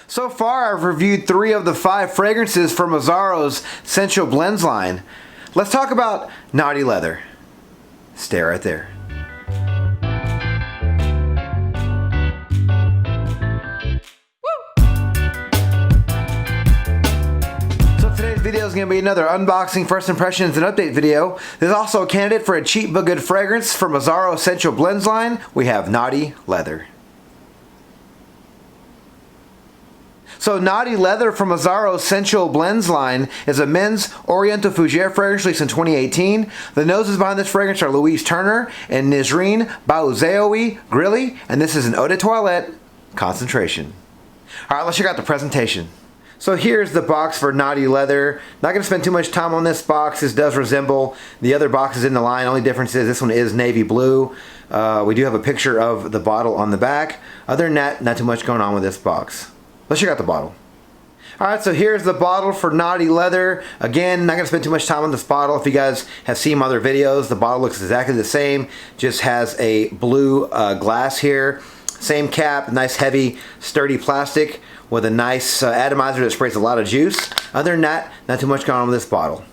So far, I've reviewed 3 of the 5 fragrances from Azzaro's Sensual blends line. Let's talk about Naughty Leather. Stay right there. So today's video is going to be another unboxing, first impressions, and update video. There's also a candidate for a cheap but good fragrance from Azzaro's Sensual blends line. We have Naughty Leather. So Naughty Leather from Azzaro's Sensual blends line is a men's Oriental Fougere fragrance released in 2018. The noses behind this fragrance are Louise Turner and Nisreen Bauzaoui Grilli, and this is an Eau de Toilette concentration. Alright, let's check out the presentation. So here's the box for Naughty Leather. Not going to spend too much time on this box. This does resemble the other boxes in the line. Only difference is this one is navy blue. We do have a picture of the bottle on the back. Other than that, not too much going on with this box. Let's check out the bottle. Alright, so here's the bottle for Naughty Leather. Again, not going to spend too much time on this bottle. If you guys have seen my other videos, the bottle looks exactly the same. Just has a blue glass here. Same cap, nice heavy, sturdy plastic with a nice atomizer that sprays a lot of juice. Other than that, not too much going on with this bottle.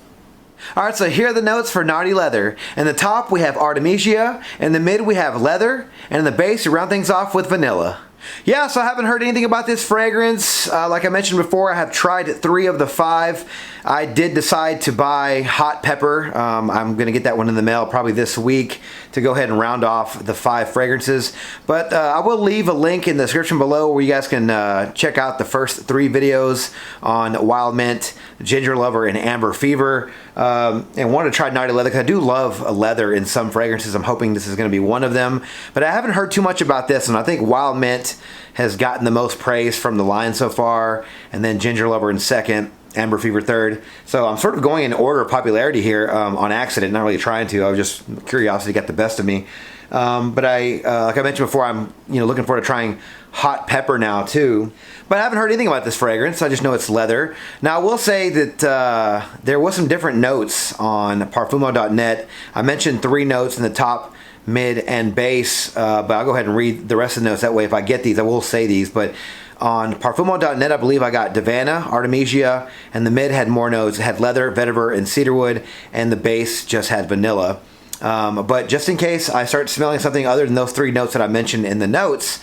Alright, so here are the notes for Naughty Leather. In the top, we have Artemesia. In the mid, we have leather. And in the base, we round things off with vanilla. Yeah, so I haven't heard anything about this fragrance. Like I mentioned before, I have tried 3 of the 5. I did decide to buy hot pepper. I'm going to get that one in the mail probably this week to go ahead and round off the 5 fragrances. But I will leave a link in the description below where you guys can check out the first 3 videos on Wild Mint, Ginger Lover, and Amber Fever. And wanted to try Naughty Leather because I do love leather in some fragrances. I'm hoping this is going to be one of them. But I haven't heard too much about this, and I think Wild Mint has gotten the most praise from the line so far, and then Ginger Lover in second, Amber Fever third. So I'm sort of going in order of popularity here on accident, not really trying to. I was just curiosity got the best of me. But like I mentioned before, I'm looking forward to trying hot pepper now too. But I haven't heard anything about this fragrance. I just know it's leather. Now I will say that there was some different notes on Parfumo.net. I mentioned 3 notes in the top, mid, and base, but I'll go ahead and read the rest of the notes. That way if I get these, I will say these. But on Parfumo.net, I believe I got Davana, Artemesia, and the mid had more notes. It had leather, vetiver, and cedarwood, and the base just had vanilla. But just in case I start smelling something other than those 3 notes that I mentioned in the notes,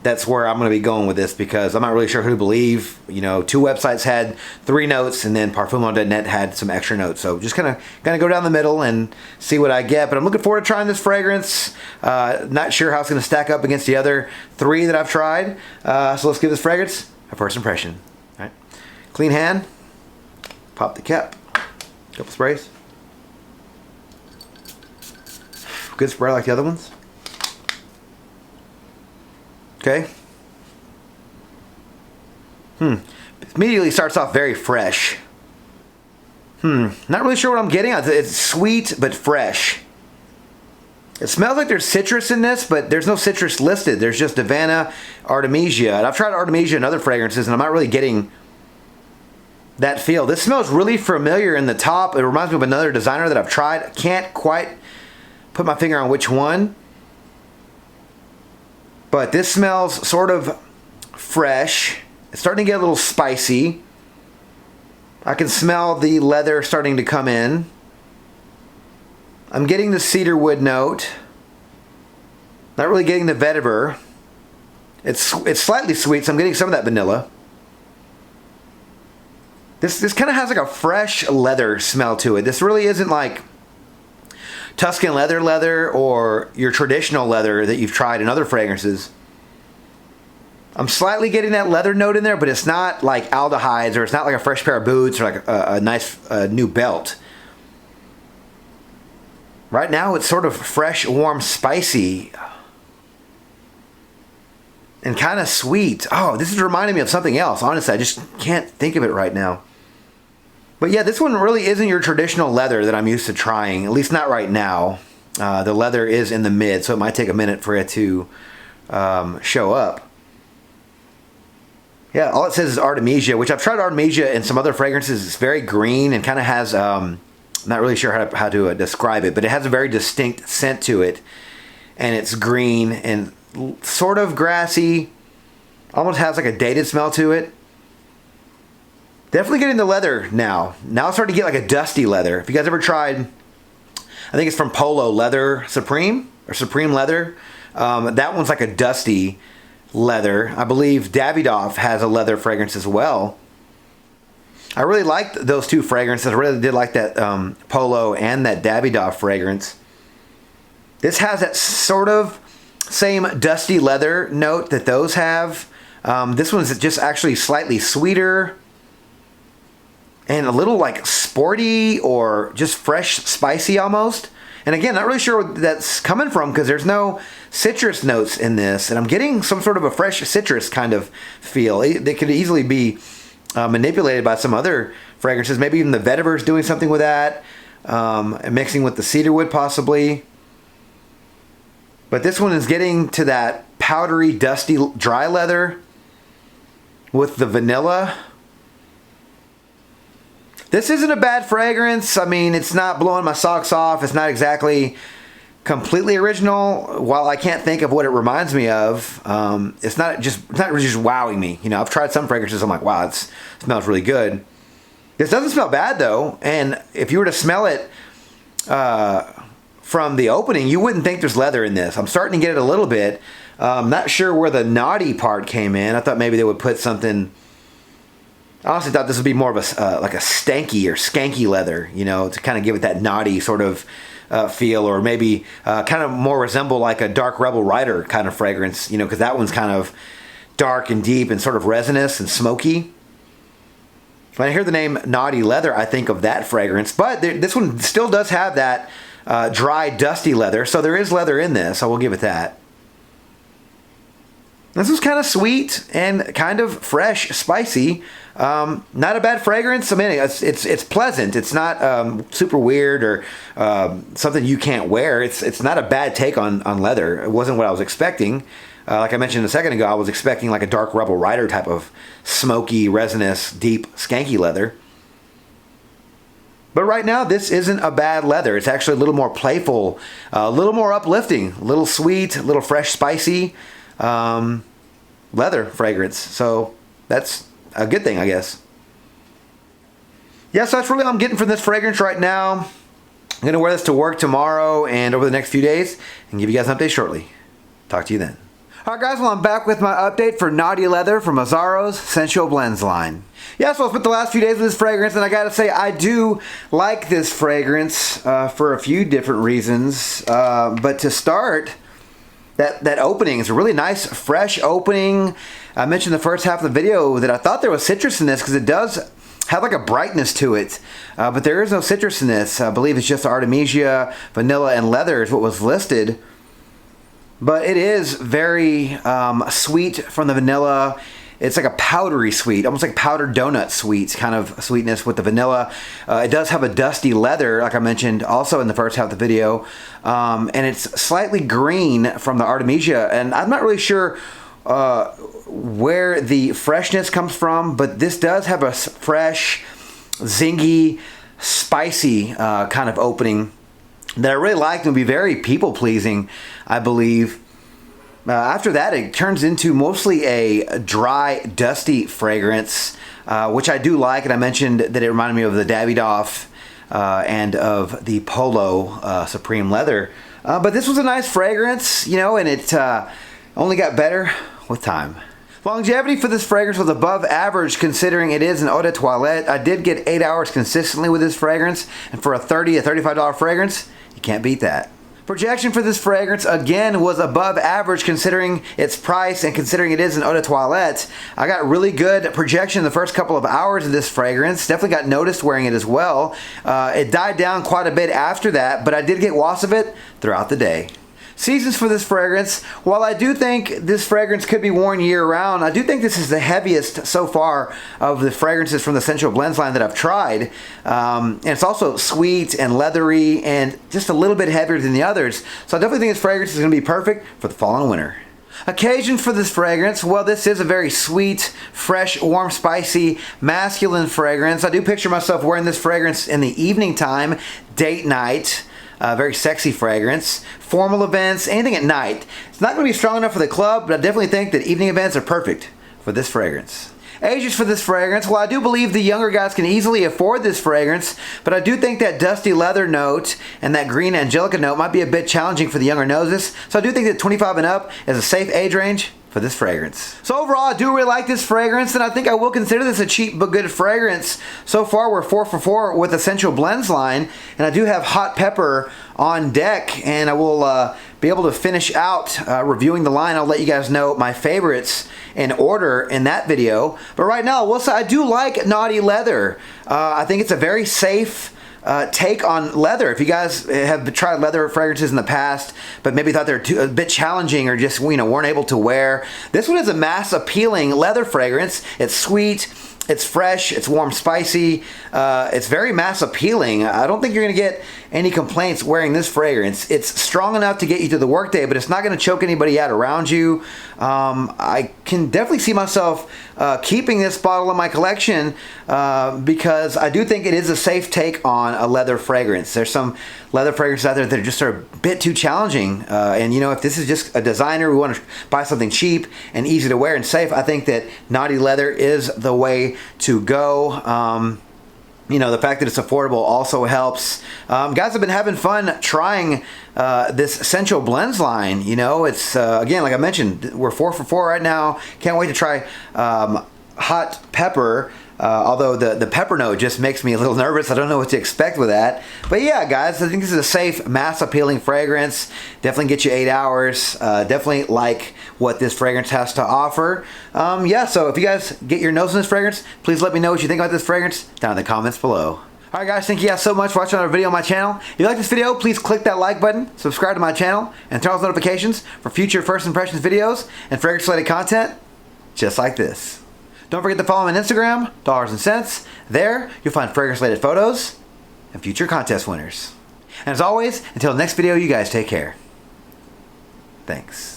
that's where I'm going to be going with this, because I'm not really sure who to believe. 2 websites had 3 notes, and then Parfumo.net had some extra notes. So just kind of go down the middle and see what I get. But I'm looking forward to trying this fragrance. Not sure how it's going to stack up against the other 3 that I've tried. So let's give this fragrance a first impression. All right. Clean hand. Pop the cap. Couple sprays. Good spray like the other ones. Okay. Immediately starts off very fresh. Not really sure what I'm getting. It's sweet but fresh. It smells like there's citrus in this, but there's no citrus listed. There's just Davana, Artemesia. And I've tried Artemesia and other fragrances, and I'm not really getting that feel. This smells really familiar in the top. It reminds me of another designer that I've tried. I can't quite put my finger on which one. But this smells sort of fresh. It's starting to get a little spicy. I can smell the leather starting to come in. I'm getting the cedarwood note. Not really getting the vetiver. It's slightly sweet, so I'm getting some of that vanilla. This kind of has like a fresh leather smell to it. This really isn't like Tuscan leather or your traditional leather that you've tried in other fragrances. I'm slightly getting that leather note in there, but it's not like aldehydes, or it's not like a fresh pair of boots, or like a nice new belt. Right now it's sort of fresh, warm, spicy, and kind of sweet. Oh, this is reminding me of something else. Honestly, I just can't think of it right now. But yeah, this one really isn't your traditional leather that I'm used to trying, at least not right now. The leather is in the mid, so it might take a minute for it to show up. Yeah, all it says is Artemesia, which I've tried Artemesia in some other fragrances. It's very green and kind of has, I'm not really sure how to describe it, but it has a very distinct scent to it. And it's green and sort of grassy, Almost has like a dated smell to it. Definitely getting the leather now. Now it's starting to get like a dusty leather. If you guys ever tried, I think it's from Polo Leather Supreme or Supreme Leather. That one's like a dusty leather. I believe Davidoff has a leather fragrance as well. I really liked those two fragrances. I really did like that Polo and that Davidoff fragrance. This has that sort of same dusty leather note that those have. This one's just actually slightly sweeter and a little like sporty or just fresh spicy almost. And again, not really sure where that's coming from because there's no citrus notes in this. And I'm getting some sort of a fresh citrus kind of feel. They could easily be manipulated by some other fragrances. Maybe even the vetiver's doing something with that. And mixing with the cedarwood possibly. But this one is getting to that powdery, dusty, dry leather with the vanilla. This isn't a bad fragrance. I mean, it's not blowing my socks off. It's not exactly completely original. While I can't think of what it reminds me of, it's not really just wowing me. You know, I've tried some fragrances. I'm like, wow, it smells really good. This doesn't smell bad though. And if you were to smell it from the opening, you wouldn't think there's leather in this. I'm starting to get it a little bit. Not sure where the naughty part came in. I thought maybe they would put something. I honestly thought this would be more of a like a stanky or skanky leather, you know, to kind of give it that naughty sort of feel, or maybe kind of more resemble like a Dark Rebel Rider kind of fragrance, you know, because that one's kind of dark and deep and sort of resinous and smoky. When I hear the name Naughty Leather, I think of that fragrance, but this one still does have that dry, dusty leather, so there is leather in this. I will give it that. This is kind of sweet and kind of fresh, spicy. Not a bad fragrance. I mean, it's pleasant. It's not super weird or something you can't wear. It's not a bad take on leather. It wasn't what I was expecting. Like I mentioned a second ago, I was expecting like a Dark Rebel Rider type of smoky, resinous, deep, skanky leather. But right now, this isn't a bad leather. It's actually a little more playful, a little more uplifting, a little sweet, a little fresh, spicy. Leather fragrance, so that's a good thing, I guess. Yeah, so that's really all I'm getting from this fragrance right now. I'm gonna wear this to work tomorrow and over the next few days and give you guys an update shortly. Talk to you then. Alright guys, well I'm back with my update for Naughty Leather from Azzaro's Sensual Blends line. Yeah, so I spent the last few days with this fragrance and I gotta say I do like this fragrance for a few different reasons. But to start, that opening is a really nice, fresh opening. I mentioned the first half of the video that I thought there was citrus in this because it does have like a brightness to it. But there is no citrus in this. I believe it's just Artemesia, vanilla, and leather is what was listed. But it is very sweet from the vanilla. It's like a powdery sweet, almost like powdered donut sweets kind of sweetness with the vanilla. It does have a dusty leather, like I mentioned also in the first half of the video. And it's slightly green from the Artemesia. And I'm not really sure where the freshness comes from, but this does have a fresh, zingy, spicy kind of opening that I really liked and would be very people-pleasing, I believe. After that, it turns into mostly a dry, dusty fragrance, which I do like. And I mentioned that it reminded me of the Davidoff and of the Polo Supreme Leather. But this was a nice fragrance, you know, and it only got better with time. Longevity for this fragrance was above average considering it is an eau de toilette. I did get 8 hours consistently with this fragrance, and for a $35 fragrance, you can't beat that. Projection for this fragrance, again, was above average considering its price and considering it is an eau de toilette. I got really good projection the first couple of hours of this fragrance. Definitely got noticed wearing it as well. It died down quite a bit after that, but I did get wafts of it throughout the day. Seasons for this fragrance, while I do think this fragrance could be worn year-round, I do think this is the heaviest so far of the fragrances from the Sensual Blends line that I've tried. And it's also sweet and leathery and just a little bit heavier than the others. So I definitely think this fragrance is going to be perfect for the fall and winter. Occasion for this fragrance, well, this is a very sweet, fresh, warm, spicy, masculine fragrance. I do picture myself wearing this fragrance in the evening time, date night. Very sexy fragrance. Formal events, anything at night. It's not going to be strong enough for the club, but I definitely think that evening events are perfect for this fragrance. Ages for this fragrance. Well, I do believe the younger guys can easily afford this fragrance, but I do think that dusty leather note and that green angelica note might be a bit challenging for the younger noses. So I do think that 25 and up is a safe age range for this fragrance. So overall, I do really like this fragrance, and I think I will consider this a cheap but good fragrance. So far, we're 4 for 4 with the Sensual Blends line, and I do have hot pepper on deck, and I will be able to finish out reviewing the line. I'll let you guys know my favorites in order in that video. But right now, I will say I do like Naughty Leather. I think it's a very safe take on leather. If you guys have tried leather fragrances in the past, but maybe thought they're a bit challenging or just weren't able to wear, this one is a mass appealing leather fragrance. It's sweet, it's fresh, it's warm, spicy, it's very mass appealing. I don't think you're gonna get any complaints wearing this fragrance. It's strong enough to get you through the workday, but it's not gonna choke anybody out around you. I can definitely see myself keeping this bottle in my collection because I do think it is a safe take on a leather fragrance. There's some leather fragrances out there that are just a bit too challenging, and if this is just a designer, we want to buy something cheap and easy to wear and safe, I think that Naughty Leather is the way to go. The fact that it's affordable also helps. Guys have been having fun trying this Sensual Blends line. It's, again, like I mentioned, we're 4 for 4 right now. Can't wait to try hot pepper. Although the pepper note just makes me a little nervous. I don't know what to expect with that. But yeah, guys, I think this is a safe, mass-appealing fragrance. Definitely get you 8 hours. Definitely like what this fragrance has to offer. So if you guys get your nose in this fragrance, please let me know what you think about this fragrance down in the comments below. Alright guys, thank you guys so much for watching another video on my channel. If you like this video, please click that like button, subscribe to my channel, and turn on those notifications for future first impressions videos and fragrance-related content just like this. Don't forget to follow me on Instagram, Dollars and Cents. There, you'll find fragrance-related photos and future contest winners. And as always, until the next video, you guys take care. Thanks.